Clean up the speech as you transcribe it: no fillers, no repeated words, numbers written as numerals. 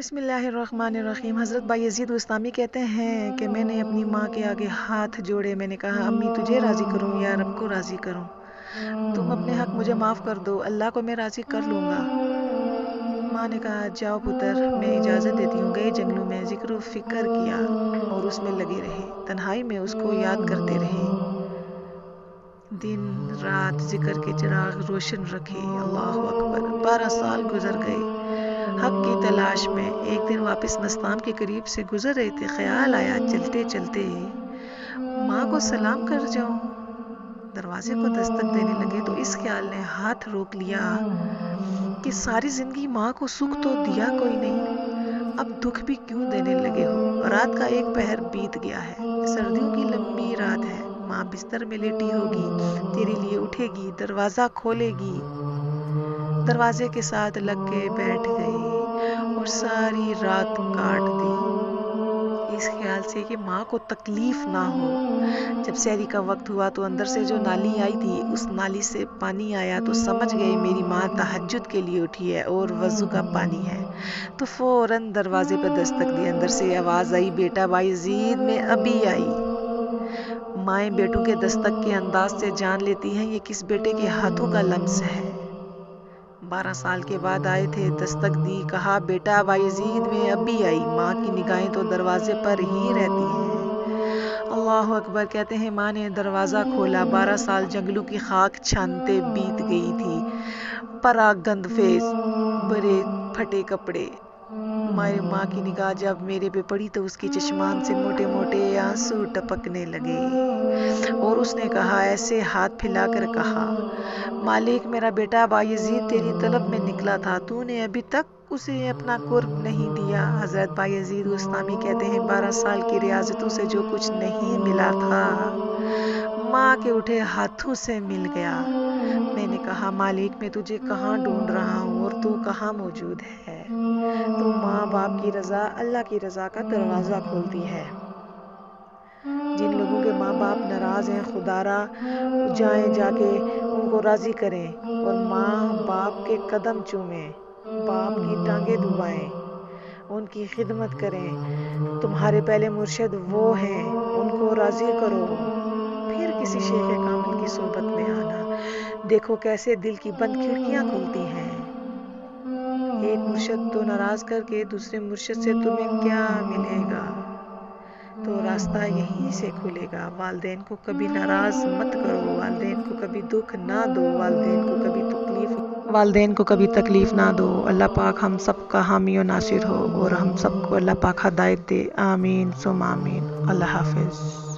بسم اللہ الرحمن الرحیم۔ حضرت بایزید بستامی کہتے ہیں کہ میں نے اپنی ماں کے آگے ہاتھ جوڑے، میں نے کہا امی تجھے راضی کروں یا رب کو راضی کروں، تم اپنے حق مجھے معاف کر دو، اللہ کو میں راضی کر لوں گا۔ ماں نے کہا جاؤ پتر، میں اجازت دیتی ہوں۔ گئے جنگلوں میں، ذکر و فکر کیا اور اس میں لگے رہے، تنہائی میں اس کو یاد کرتے رہے، دن رات ذکر کے چراغ روشن رکھے۔ اللہ اکبر۔ 12 سال گزر گئے حق کی تلاش میں۔ ایک دن واپس مستان کے قریب سے گزر رہے تھے، خیال آیا چلتے چلتے ماں کو سلام کر جاؤں۔ دروازے کو دستک دینے لگے تو اس خیال نے ہاتھ روک لیا کہ ساری زندگی ماں کو سکھ تو دیا کوئی نہیں، اب دکھ بھی کیوں دینے لگے ہو۔ رات کا ایک پہر بیت گیا ہے، سردیوں کی لمبی رات ہے، ماں بستر میں لیٹی ہوگی، تیرے لیے اٹھے گی، دروازہ کھولے گی، دروازے کے ساتھ لگ کے بیٹھ گئی اور ساری رات کاٹ دی، اس خیال سے کہ ماں کو تکلیف نہ ہو۔ جب سحری کا وقت ہوا تو اندر سے جو نالی آئی تھی، اس نالی سے پانی آیا تو سمجھ گئے میری ماں تہجد کے لیے اٹھی ہے اور وضو کا پانی ہے، تو فوراً دروازے پہ دستک دی۔ اندر سے آواز آئی بیٹا بایزید میں ابھی آئی۔ مائیں بیٹوں کے دستک کے انداز سے جان لیتی ہیں یہ کس بیٹے کے ہاتھوں کا لمس ہے۔ 12 سال کے بعد آئے تھے، دستک دی، کہا بیٹا بایزید میں ابھی آئی۔ ماں کی نگاہیں تو دروازے پر ہی رہتی ہیں۔ اللہ اکبر۔ کہتے ہیں ماں نے دروازہ کھولا، 12 سال جنگلوں کی خاک چھانتے بیت گئی تھی، پرا گند فیس، برے پھٹے کپڑے۔ ماں کی نگاہ جب میرے پہ پڑی تو اس کے چشمان سے موٹے موٹے آنسو ٹپکنے لگے اور اس نے کہا، ایسے ہاتھ پھیلا کر کہا، مالک میرا بیٹا بایزید تیری طلب میں نکلا تھا، تو نے ابھی تک اسے اپنا قرب نہیں دیا۔ حضرت بایزید بستامی کہتے ہیں 12 سال کی ریاضتوں سے جو کچھ نہیں ملا تھا ماں کے اٹھے ہاتھوں سے مل گیا۔ میں نے کہا مالک میں تجھے کہاں ڈھونڈ رہا ہوں اور تو کہاں موجود ہے؟ تو ماں باپ کی رضا اللہ کی رضا کا دروازہ کھولتی ہے۔ جن لوگوں کے ماں باپ ناراض ہیں خدا را جائیں جا کے ان کو راضی کریں اور ماں باپ کے قدم چومیں، باپ کی ٹانگیں دبائیں، ان کی خدمت کریں۔ تمہارے پہلے مرشد وہ ہیں، ان کو راضی کرو، پھر کسی شیخ کامل کی صحبت میں آنا، دیکھو کیسے دل کی بند کھڑکیاں کھلتی ہیں۔ ایک مرشد تو ناراض کر کے دوسرے مرشد سے تمہیں کیا ملے گا؟ تو راستہ یہیں سے کھلے گا۔ والدین کو کبھی ناراض مت کرو، والدین کو کبھی دکھ نہ دو، والدین کو کبھی تکلیف نہ دو۔ اللہ پاک ہم سب کا حامی و ناصر ہو اور ہم سب کو اللہ پاک ہدایت دے، آمین ثم آمین۔ اللہ حافظ۔